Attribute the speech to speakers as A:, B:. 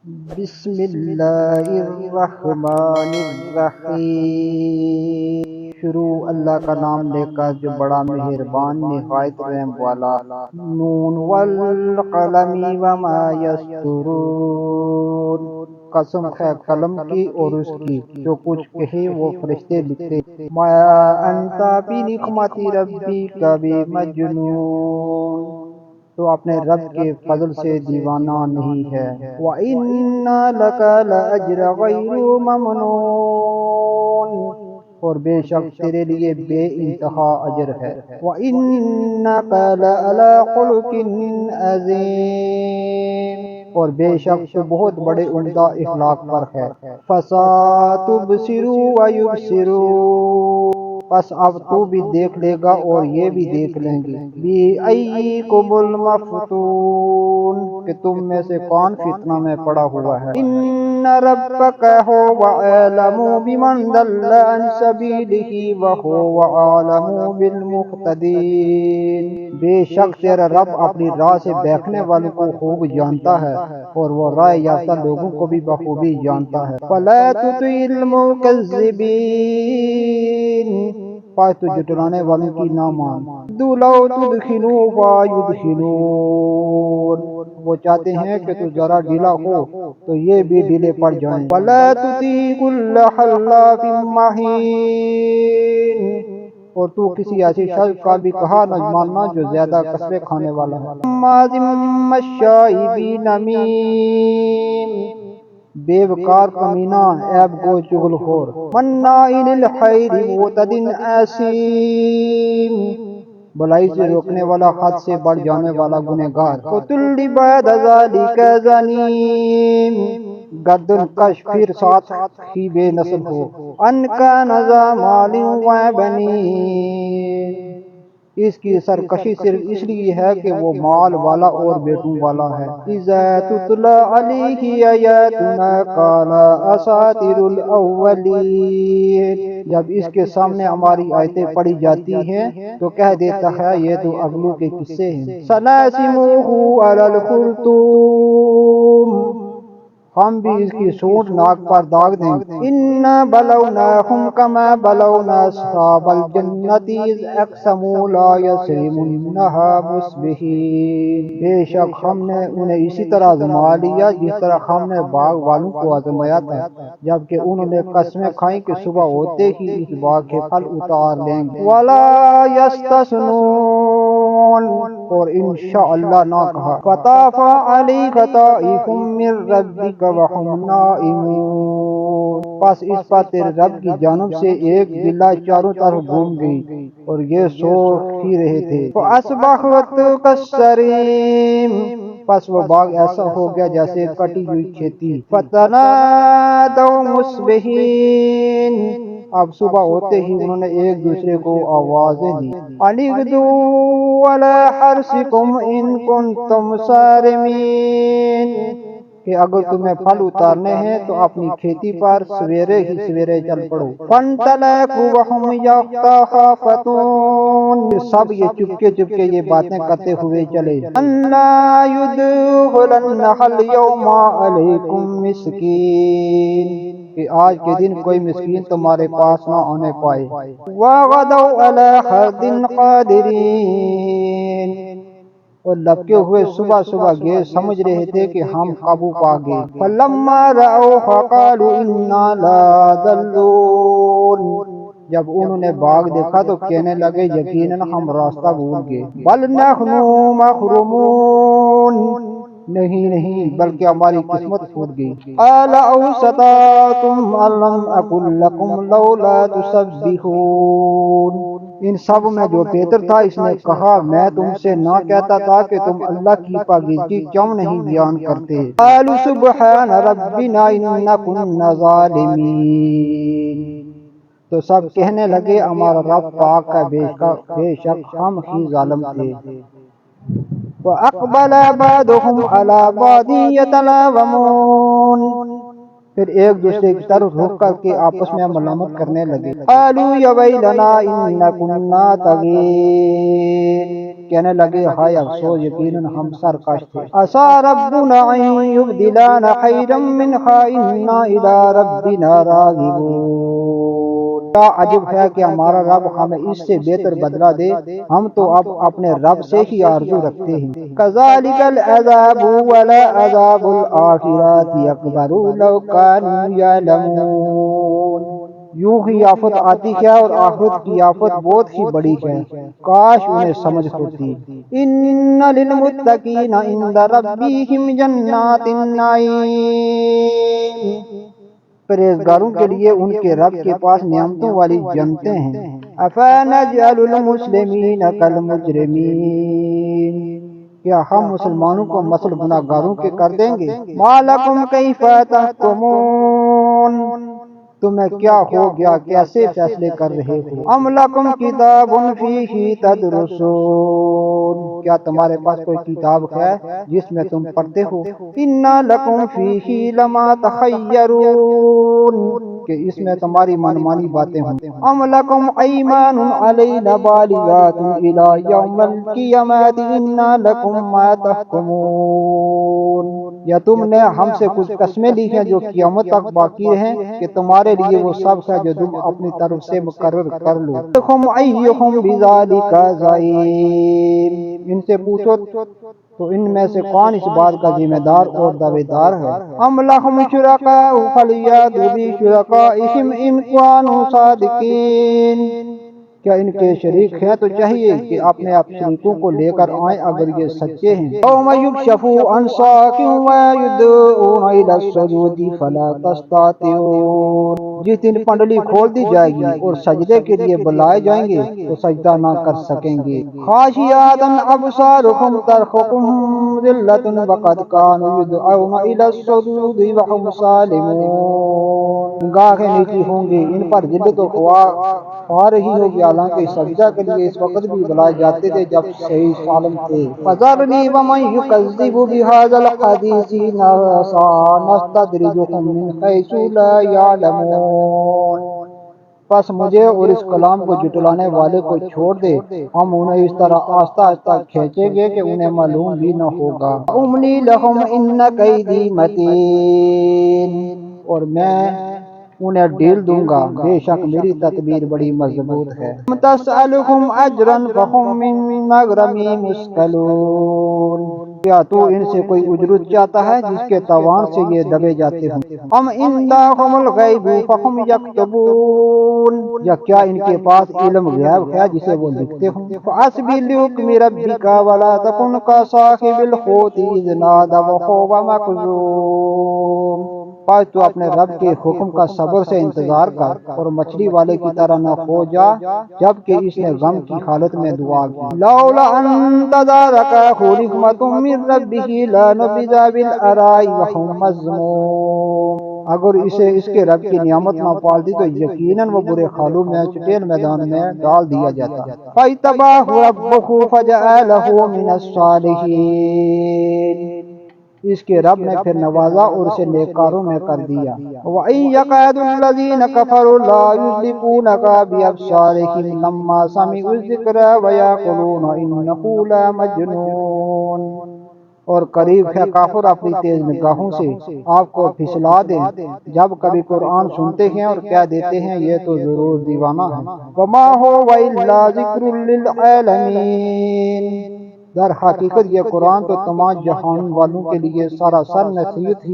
A: بسم اللہ الرحمن الرحیم۔ شروع اللہ کا نام لے کر جو بڑا مہربان نہایت رحم والا۔ نون والقلم وما یسطرون، قسم ہے قلم کی اور اس کی جو کچھ کہے وہ فرشتے لکھتے۔ ما انت بنعمت ربک بمجنون، تو اپنے رب کے فضل سے دیوانہ نہیں ہے۔ وَإِنَّ لَكَ لَأَجْرَ غَيْرُ مَمْنُونٍ، اور بے شک تیرے لیے بے انتہا اجر ہے۔ وَإِنَّكَ لَعَلَىٰ خُلُقٍ عَظِيمٍ، اور بے شک تو بہت بڑے عمدہ اخلاق پر ہے۔ فَسَتُبْصِرُ وَيُبْصِرُونَ، بس اب تو بھی دیکھ لے گا اور یہ بھی دیکھ لیں گے۔ بِأَيِّكُمُ الْمَفْتُونُ، کہ تم میں سے کون فتنہ میں پڑا ہوا ہے۔ إِنَّ رَبَّكَ هُوَ أَعْلَمُ بِمَنْ ضَلَّ عَنْ سَبِيلِهِ وَهُوَ أَعْلَمُ بِالْمُهْتَدِينَ، بے شک تیرا رب اپنی راہ سے بہکنے والوں کو خوب جانتا ہے اور وہ راہ یافتہ لوگوں کو بھی بخوبی جانتا ہے۔ فَلَا تُطِعِ الْمُكَذِّبِينَ، پس تو جھٹلانے والوں کی نہ مان۔ وَدُّوا لَوْ تُدْخِنُ فَيُدْخِنُونَ، وہ چاہتے ہیں کہ تو ذرا ڈھیلا ہو تو یہ بھی ڈھیلے پڑ جائیں۔ وَلَا تُطِعْ كُلَّ حَلَّافٍ مَّهِينٍ، اور تو کسی ایسی شخص کا بھی کہا نہ ماننا جو زیادہ قسمیں کھانے والا ہے۔ ہَمَّازٍ مَّشَّاءٍ بِنَمِيمٍ، بے وقار کمینہ عیب گو چغل خور۔ مَنَّاعٍ لِلْخَيْرِ مُعْتَدٍ عَصِیمٍ، بھلائی سے روکنے والا، حد سے بڑھ جانے والا گنہگار۔ عُتُلٍّ بَعْدَ ذَلِکَ زَنِیمٍ، گردن کش پھر ساتھ ہی بے نسل ہو۔ أَن کَانَ ذَا مَالٍ وَبَنِینَ، اس کی سرکشی صرف اس لیے ہے کہ وہ مال والا اور بیٹوں والا ہے۔ إِذَا تُتْلَىٰ عَلَيْهِ آیاتُنَا قَالَ أَسَاطِیرُ الْأَوَّلِینَ، جب اس کے سامنے ہماری آیتیں پڑھی جاتی ہیں تو کہہ دیتا ہے یہ تو اگلوں کے قصے ہیں۔ سَنَسِمُهُ عَلَى الْخُرْطُومِ، ہم بھی اس کی سونٹ ناک پر داغ دیں گے۔ إِنَّا بَلَوْنَاهُمْ كَمَا بَلَوْنَا أَصْحَابَ الْجَنَّةِ إِذْ أَقْسَمُوا لَا يَصْرِمُنَّهَا مُصْبِحِينَ، بے شک ہم نے انہیں اسی طرح آزما لیا جس طرح ہم نے باغ والوں کو آزمایا تھا، جبکہ انہوں نے قسمیں کھائیں کہ صبح ہوتے ہی اس باغ کے پھل اتار لیں گے۔ وَلَا يَسْتَثْنُونَ، اور انشاءاللہ نہ کہا۔ فَطَافَ عَلَيْهَا طَائِفٌ مِّن رَّبِّكَ وَهُمْ نَائِمُونَ، پس اس پر تیرے رب کی جانب سے ایک بلّہ چاروں طرف گھوم گئی اور یہ سو ہی رہے تھے۔ فَأَصْبَحَتْ كَالصَّرِيمِ، پس وہ باغ ایسا ہو گیا جیسے کٹی ہوئی کھیتی۔ فَتَنَادَوْا مُصْبِحِينَ، اب صبح ہوتے ہی انہوں نے ایک دوسرے کو آوازیں دی۔ أَنِ اغْدُوا عَلَىٰ حَرْثِكُمْ إِن كُنتُمْ صَارِمِينَ، کہ اگر تمہیں پھل اتارنے ہیں تو اپنی کھیتی پر سویرے ہی سویرے چل پڑو۔ فَانْطَلَقُوا وَهُمْ يَتَخَافَتُونَ، سب یہ چپکے چپکے یہ باتیں کرتے ہوئے چلے۔ أَلَّا يَدْخُلَنَّهَا الْيَوْمَ عَلَيْكُمْ مِسْكِينٌ، کہ آج کے دن کوئی مسکین تمہارے پاس نہ آنے پائے۔ وَغَدَوْا عَلَىٰ حَرْدٍ قَادِرِينَ، اور لپکے ہوئے صبح صبح گئے سمجھ رہے تھے کہ ہم قابو پا گئے۔ فَلَمَّا رَأَوْهَا قَالُوا إِنَّا لَضَالُّونَ، جب انہوں نے باغ دیکھا تو کہنے لگے یقیناً ہم راستہ بھول گئے۔ بَلْ نَحْنُ مَحْرُومُونَ، نہیں بلکہ ہماری قسمت پھوٹ گئی۔ قَالَ أَوْسَطَاكُمْ أَلَمْ أَقُل لَّكُمْ لَوْلَا تُسَبِّحُونَ، ان سب میں جو بہتر تھا اس نے کہا میں تم سے نہ کہتا تھا کہ تم اللہ کی پاکیزگی کیوں نہیں بیان کرتے۔ قَالُوا سُبْحَانَ رَبِّنَا إِنَّا كُنَّا ظَالِمِينَ، تو سب کہنے لگے ہمارا رب پاک ہے، بے شک ہم ہی ظالم تھے۔ وَأَقْبَلَ بَعْضُهُمْ عَلَىٰ بَعْضٍ يَتَلَاوَمُونَ، پھر ایک دوسرے کی طرف رخ کر کے آپس میں ملامت کرنے لگے۔ قالوا یا ویلنا انا کنا طاغین، کہنے لگے ہائے افسوس، یقیناً ہم سرکش تھے۔ عسى ربنا ان يبدلنا خيرا منها انا الى ربنا راغبون، کیا عجب ہے کہ ہمارا رب ہمیں اس سے بہتر بدلہ دے، ہم تو اب اپنے رب سے ہی آرزو رکھتے ہیں۔ كذلك العذاب ولعذاب الآخرة أكبر لو كانوا يعلمون، یوں ہی آفت آتی ہے اور آخرت کی آفت بہت ہی بڑی ہے، کاش انہیں سمجھ ہوتی۔ ان للمتقین عند ربهم جنات النعیم، پرہیزگاروں کے لیے ان کے رب کے پاس نعمتوں والی جنتیں ہیں۔ افنجعل المسلمین کالمجرمین، کیا ہم مسلمانوں کو مثل گناہگاروں کے کر دیں گے؟ ما لکم کیف تحکمون، تمہیں کیا ہو گیا، کیسے فیصلے کر رہے ہو؟ ام لکم کتاب فیہ تدرسون، کیا تمہارے پاس کوئی کتاب ہے جس میں تم پڑھتے ہو؟ ان لکم فیہ لما تخیرون، کہ اس میں تمہاری منمانی باتیں ہوں۔ ام لکم ایمان علینا بالغات الی یوم القیامۃ ان لکم ما تحکمون، یا تم نے ہم سے کچھ قسمیں لی ہیں جو قیامت تک باقی ہیں کہ تمہارے لیے وہ سب ہے جو تم اپنی طرف سے مقرر کر لو۔ ایہم بذالک زعیم، ان سے پوچھو تو ان میں سے کون اس بات کا ذمہ دار اور دعوے دار ہے؟ ام لہم شرکاء فلیأتوا بشرکائہم ان کانوا صادقین، کیا ان کے شریک ہیں تو چاہیے کہ اپنے آپ شریکوں کو لے کر آئیں اگر یہ سچے ہیں۔ یوم یکشف عن ساق ویدعون الی السجود فلا تستطیعون، جس دن پنڈلی کھول دی جائے گی اور سجدے کے لیے بلائے جائیں گے تو سجدہ نہ کر سکیں گے۔ خاشعۃ ابصارہم ترہقہم ذلۃ وقد کانوا یدعون الی السجود وہم سالمون، گاہیں نیچی ہوں گے، ان پر ذلت و خوار آ رہی ہوگی، حالانکہ سجدہ کے لیے اس وقت بھی بلائے جاتے تھے جب صحیح سالم تھے۔ فذرنی ومن یکذب بہذا الحدیث سنستدرجہم من حیث لا یعلمون، پس مجھے اور اس کلام کو جھٹلانے والے کو چھوڑ دے، ہم انہیں اس طرح آہستہ آہستہ کھینچیں گے کہ انہیں معلوم بھی نہ ہوگا۔ املی لہم ان کیدی متین، اور میں انہیں ڈھیل دوں گا، بے شک میری تدبیر بڑی مضبوط ہے۔ تسألہم اجرا فہم من مغرم مثقلون، کیا تو ان سے کوئی اجرت چاہتا ہے جس کے تاوان سے یہ دبے جاتے ہوں؟ ام عندہم الغیب فہم یکتبون، یا کیا ان کے پاس علم غیب ہے جسے وہ لکھتے ہوں؟ فاصبر لحکم ربک ولا تکن کصاحب الحوت اذ نادی وہو مکظوم، پس تو اپنے رب کے حکم کا صبر سے انتظار کر اور مچھلی والے کی طرح نہ ہو جا جبکہ اس نے غم کی حالت میں دعا کی۔ لولا ان تدارکہ نعمت من ربہ لنبذ بالعراء وہو مذموم، اگر اسے اس کے رب کی نعمت نہ پالتی تو یقیناً وہ برے حالوں میں چٹیل میدان میں ڈال دیا جاتا۔ فاجتباہ ربہ فجعلہ من الصالحین، اس کے رب نے پھر نوازا اور اسے نیککاروں میں کر دیا۔ وَإِن يَكَادُ الَّذِينَ كَفَرُوا لَيُزْلِقُونَكَ بِأَبْصَارِهِمْ لَمَّا سَمِعُوا الذِّكْرَ وَيَقُولُونَ إِنَّهُ لَمَجْنُونٌ، اور قریب ہے کافر اپنی تیز نگاہوں سے آپ کو پھسلا دیں جب کبھی قرآن سنتے ہیں اور کہہ دیتے ہیں یہ تو ضرور دیوانہ ہے۔ وَمَا هُوَ إِلَّا ذِكْرٌ لِّلْعَالَمِينَ، در حقیقت یہ قرآن تو تمام جہان والوں کے لیے سراسر نصیحت ہی